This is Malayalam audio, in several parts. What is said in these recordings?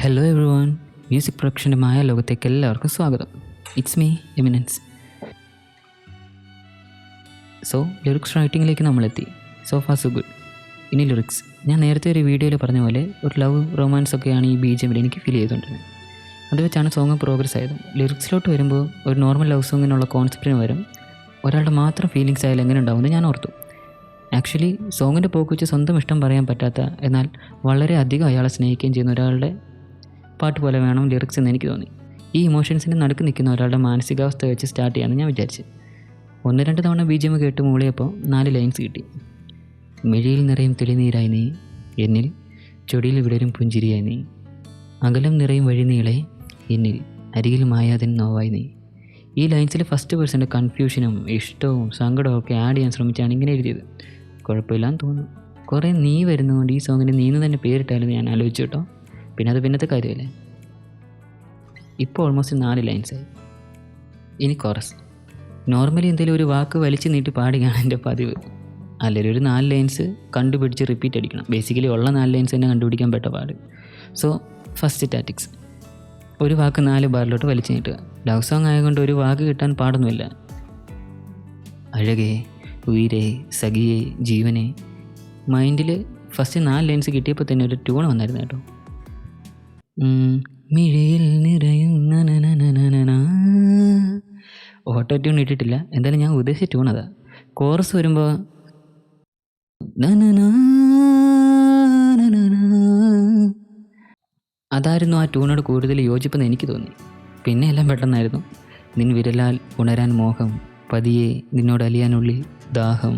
ഹലോ എവ്രി വൺ, മ്യൂസിക് പ്രൊഡക്ഷൻ്റെ മായ ലോകത്തേക്ക് എല്ലാവർക്കും സ്വാഗതം. It's me Eminence. So lyrics റൈറ്റിങ്ങിലേക്ക് നമ്മളെത്തി. So far so good. ഇനി ലിറിക്സ്. ഞാൻ നേരത്തെ ഒരു വീഡിയോയിൽ പറഞ്ഞ പോലെ ഒരു ലവ് റൊമാൻസ് ഒക്കെയാണ് ഈ BGM എനിക്ക് ഫീൽ ചെയ്തുകൊണ്ടിരുന്നത്. അത് വെച്ചാണ് സോങ് പ്രോഗ്രസ് ആയത്. ലിറിക്സിലോട്ട് വരുമ്പോൾ ഒരു നോർമൽ ലവ് സോങ്ങിനുള്ള കോൺസെപ്റ്റിന് പകരം ഒരാളുടെ മാത്രം ഫീലിങ്സ് ആയാലും എങ്ങനെ ഉണ്ടാവുമെന്ന് ഞാൻ ഓർത്തു. ആക്ച്വലി സോങ്ങിൻ്റെ പോക്ക് വെച്ച് സ്വന്തം ഇഷ്ടം പറയാൻ പറ്റാത്ത, എന്നാൽ വളരെ അധികം അയാളെ സ്നേഹിക്കുകയും ചെയ്യുന്ന ഒരാളുടെ പാട്ട് പോലെ വേണം ലിറിക്സ് എന്ന് എനിക്ക് തോന്നി. ഈ ഇമോഷൻസിൻ്റെ നടുക്ക് നിൽക്കുന്ന ഒരാളുടെ മാനസികാവസ്ഥ വെച്ച് സ്റ്റാർട്ട് ചെയ്യാമെന്ന് ഞാൻ വിചാരിച്ചു. 1-2 തവണ BGM കേട്ട് മൂളിയപ്പോൾ 4 ലൈൻസ് കിട്ടി. മിഴിയിൽ നിറയും തെളിനീരായി നീ, എന്നിൽ ചൊടിയിൽ വിടരും പുഞ്ചിരിയായി നീ, അകലം നിറയും വഴിനീളെ, എന്നിൽ അരികിൽ മായാതൻ നോവായി നീ. ഈ ലൈൻസിൽ ഫസ്റ്റ് പേഴ്സൻ്റെ കൺഫ്യൂഷനും ഇഷ്ടവും സങ്കടവും ഒക്കെ ആഡ് ചെയ്യാൻ ശ്രമിച്ചാണ് ഇങ്ങനെ എഴുതിയത്. കുഴപ്പമില്ലാന്ന് തോന്നുന്നു. കുറേ നീ വരുന്നതുകൊണ്ട് ഈ സോങ്ങിന് നീന്ന് തന്നെ പേരിട്ടാലും ഞാൻ ആലോചിച്ചു കേട്ടോ. പിന്നെ അത് പിന്നത്തെ കാര്യമല്ലേ. ഇപ്പോൾ ഓൾമോസ്റ്റ് 4 ലൈൻസായി. ഇനി കോറസ്. നോർമലി എന്തെങ്കിലും ഒരു വാക്ക് വലിച്ചു നീട്ടി പാടുകയാണ് എൻ്റെ പതിവ്. അല്ലെങ്കിൽ ഒരു 4 ലൈൻസ് കണ്ടുപിടിച്ച് റിപ്പീറ്റ് അടിക്കണം. ബേസിക്കലി ഉള്ള 4 ലൈൻസ് തന്നെ കണ്ടുപിടിക്കാൻ പെട്ട പാട്. So first tactics. ഒരു വാക്ക് 4 ബാറിലോട്ട് വലിച്ചു നീട്ടുക. ലവ് സോങ് ആയതുകൊണ്ട് ഒരു വാക്ക് കിട്ടാൻ പാടൊന്നുമില്ല. അഴകേ, ഉയിരേ, സഖിയേ, ജീവനെ. മൈൻഡിൽ ഫസ്റ്റ് 4 ലൈൻസ് കിട്ടിയപ്പോൾ തന്നെ ഒരു ട്യൂൺ വന്നായിരുന്നു കേട്ടോ. മിഴിയിൽ നിറയും ഓട്ടോ ട്യൂൺ ഇട്ടിട്ടില്ല. എന്തായാലും ഞാൻ ഉദ്ദേശിച്ച ട്യൂൺ അതാ. കോറസ് വരുമ്പോൾ അതായിരുന്നു ആ ട്യൂണോട് കൂടുതൽ യോജിപ്പെന്ന് എനിക്ക് തോന്നി. പിന്നെ എല്ലാം പെട്ടെന്നായിരുന്നു. നിൻ വിരലാൽ ഉണരാൻ മോഹം, പതിയെ നിന്നോട് അലിയാനുള്ളിൽ ദാഹം.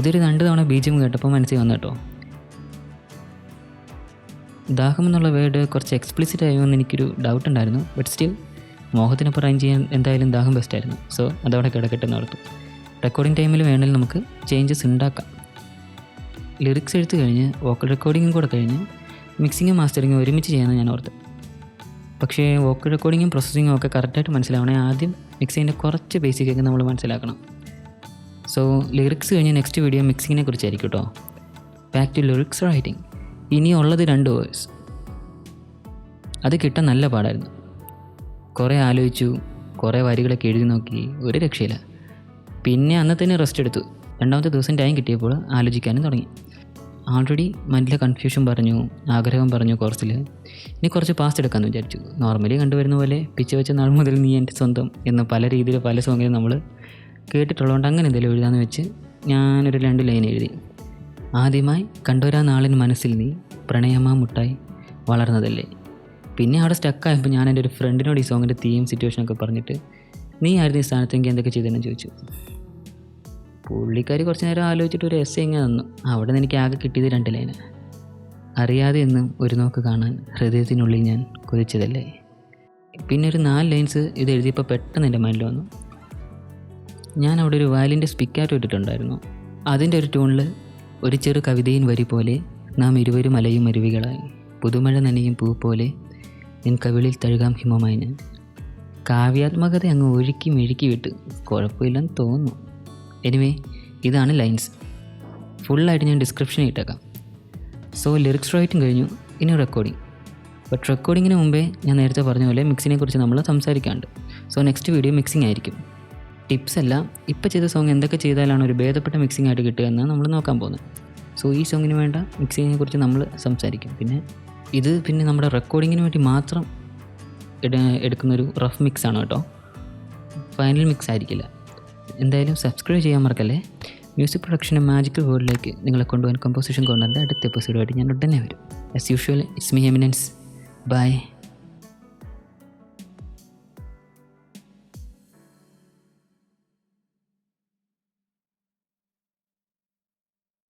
ഇതൊരു 2 തവണ BGM കേട്ടപ്പോൾ മനസ്സിൽ വന്നു കേട്ടോ. ദാഹം എന്നുള്ള വേർഡ് കുറച്ച് എക്സ്പ്ലിസിറ്റ് ആയോ എന്ന് എനിക്കൊരു ഡൗട്ട് ഉണ്ടായിരുന്നു. ബട്ട് സ്റ്റിൽ മോഹത്തിനൊപ്പം റൈൻ ചെയ്യാൻ എന്തായാലും ദാഹം ബെസ്റ്റായിരുന്നു. സോ അതവിടെ കിടക്കട്ടെ എന്ന് ഓർത്തു. റെക്കോർഡിംഗ് ടൈമിൽ വേണമെങ്കിൽ നമുക്ക് ചേഞ്ചസ് ഉണ്ടാക്കാം. ലിറിക്സ് എഴുത്ത് കഴിഞ്ഞ് വോക്കൽ റെക്കോർഡിങ്ങും കൂടെ കഴിഞ്ഞ് മിക്സിങ്ങും മാസ്റ്ററിങ്ങും ഒരുമിച്ച് ചെയ്യാമെന്ന് ഞാൻ ഓർത്തു. പക്ഷേ വോക്കൽ റെക്കോർഡിങ്ങും പ്രോസസ്സിങ്ങും ഒക്കെ കറക്റ്റായിട്ട് മനസ്സിലാവണേ ആദ്യം മിക്സിങ്ങിൻ്റെ കുറച്ച് ബേസിക്കൊക്കെ നമ്മൾ മനസ്സിലാക്കണം. സോ ലിറിക്സ് കഴിഞ്ഞ് നെക്സ്റ്റ് വീഡിയോ മിക്സിങ്ങിനെ കുറിച്ചായിരിക്കും കേട്ടോ. Back to lyrics writing. ഇനിയുള്ളത് 2 വേഴ്സ്. അത് കിട്ടാൻ നല്ല പാടായിരുന്നു. കുറേ ആലോചിച്ചു, കുറേ വരികളൊക്കെ എഴുതി നോക്കി, ഒരു രക്ഷയില്ല. പിന്നെ അന്നത്തന്നെ റെസ്റ്റ് എടുത്തു. 2ാമത്തെ ദിവസം ടൈം കിട്ടിയപ്പോൾ ആലോചിക്കാനും തുടങ്ങി. ആൾറെഡി മൈൻഡിലെ കൺഫ്യൂഷൻ പറഞ്ഞു, ആഗ്രഹം പറഞ്ഞു കോഴ്സിൽ. ഇനി കുറച്ച് പാസ്റ്റ് എടുക്കാമെന്ന് വിചാരിച്ചു. നോർമലി കണ്ടുവരുന്ന പോലെ പിച്ച വെച്ച നാൾ മുതൽ നീ എൻ്റെ സ്വന്തം എന്ന് പല രീതിയിൽ പല സോങ്ങിലും നമ്മൾ കേട്ടിട്ടുള്ളതുകൊണ്ട് അങ്ങനെ എന്തെങ്കിലും എഴുതാമെന്ന് വെച്ച് ഞാനൊരു 2 ലൈൻ എഴുതി. ആദ്യമായി കണ്ടൊരാ നാളിന് മനസ്സിൽ നീ, പ്രണയമാ മുട്ടായി വളർന്നതല്ലേ. പിന്നെ അവിടെ സ്റ്റക്കായപ്പോൾ ഞാൻ എൻ്റെ ഒരു ഫ്രണ്ടിനോട് ഈ സോങ്ങിൻ്റെ തീം സിറ്റുവേഷനൊക്കെ പറഞ്ഞിട്ട് നീ ആയിരുന്നു ഈ സ്ഥാനത്തെങ്കിൽ എന്തൊക്കെ ചെയ്തതെന്ന് ചോദിച്ചു. പുള്ളിക്കാരി കുറച്ച് നേരം ആലോചിച്ചിട്ട് ഒരു എസ്സേ ഇങ്ങനെ തന്നു. അവിടെ നിന്ന് എനിക്ക് ആകെ കിട്ടിയത് 2 ലൈന്. അറിയാതെ എന്നും ഒരു നോക്ക് കാണാൻ ഹൃദയത്തിനുള്ളിൽ ഞാൻ കൊതിച്ചതല്ലേ. പിന്നെ ഒരു 4 ലൈൻസ് ഇത് എഴുതിയപ്പോൾ പെട്ടെന്ന് എൻ്റെ മൈൻഡിൽ വന്നു. ഞാൻ അവിടെ ഒരു വയലിൻ്റെ സ്പിക്കാറ്റ് ഇട്ടിട്ടുണ്ടായിരുന്നു. അതിൻ്റെ ഒരു ട്യൂണിൽ ഒരു ചെറു കവിതയും വരി പോലെ നാം ഇരുവരും അലയും അരുവികളായി, പുതുമഴ നനയും പൂ പോലെ നിൻ കവിളിൽ തഴുകാം ഹിമമായി ഞാൻ. കാവ്യാത്മകത അങ്ങ് ഒഴുക്കി മെഴുക്കി വിട്ട്. കുഴപ്പമില്ലെന്ന് തോന്നുന്നു. എനിവേ ഇതാണ് ലൈൻസ്. ഫുള്ളായിട്ട് ഞാൻ ഡിസ്ക്രിപ്ഷനിൽ ഇട്ടേക്കാം. സോ ലിറിക്സ് റൈറ്റിംഗ് കഴിഞ്ഞു. ഇനി റെക്കോർഡിങ്. ബട്ട് റെക്കോർഡിങ്ങിന് മുമ്പേ ഞാൻ നേരത്തെ പറഞ്ഞ പോലെ മിക്സിനെ കുറിച്ച് നമ്മൾ സംസാരിക്കാണ്ട്. സോ നെക്സ്റ്റ് വീഡിയോ മിക്സിംഗ് ആയിരിക്കും. ടിപ്സ് അല്ല, ഇപ്പോൾ ചെയ്ത സോങ് എന്തൊക്കെ ചെയ്താലാണ് ഒരു ഭേദപ്പെട്ട മിക്സിംഗ് ആയിട്ട് കിട്ടുക എന്ന് നമ്മൾ നോക്കാൻ പോകുന്നത്. സോ ഈ സോങ്ങിന് വേണ്ട മിക്സിങ്ങിനെ കുറിച്ച് നമ്മൾ സംസാരിക്കും. പിന്നെ നമ്മുടെ റെക്കോർഡിങ്ങിന് വേണ്ടി മാത്രം എടുക്കുന്നൊരു റഫ് മിക്സാണ് കേട്ടോ. ഫൈനൽ മിക്സ് ആയിരിക്കില്ല. എന്തായാലും സബ്സ്ക്രൈബ് ചെയ്യാൻ മറക്കല്ലേ. മ്യൂസിക് പ്രൊഡക്ഷൻ്റെ മാജിക്കൽ വേൾഡിലേക്ക് നിങ്ങളെ കൊണ്ടുപോകാൻ കമ്പോസിഷൻ കോർണറിൻ്റെ അടുത്ത എപ്പിസോഡുമായിട്ട് ഞാൻ ഉടനെ വരും. As usual, it's me Eminence. By.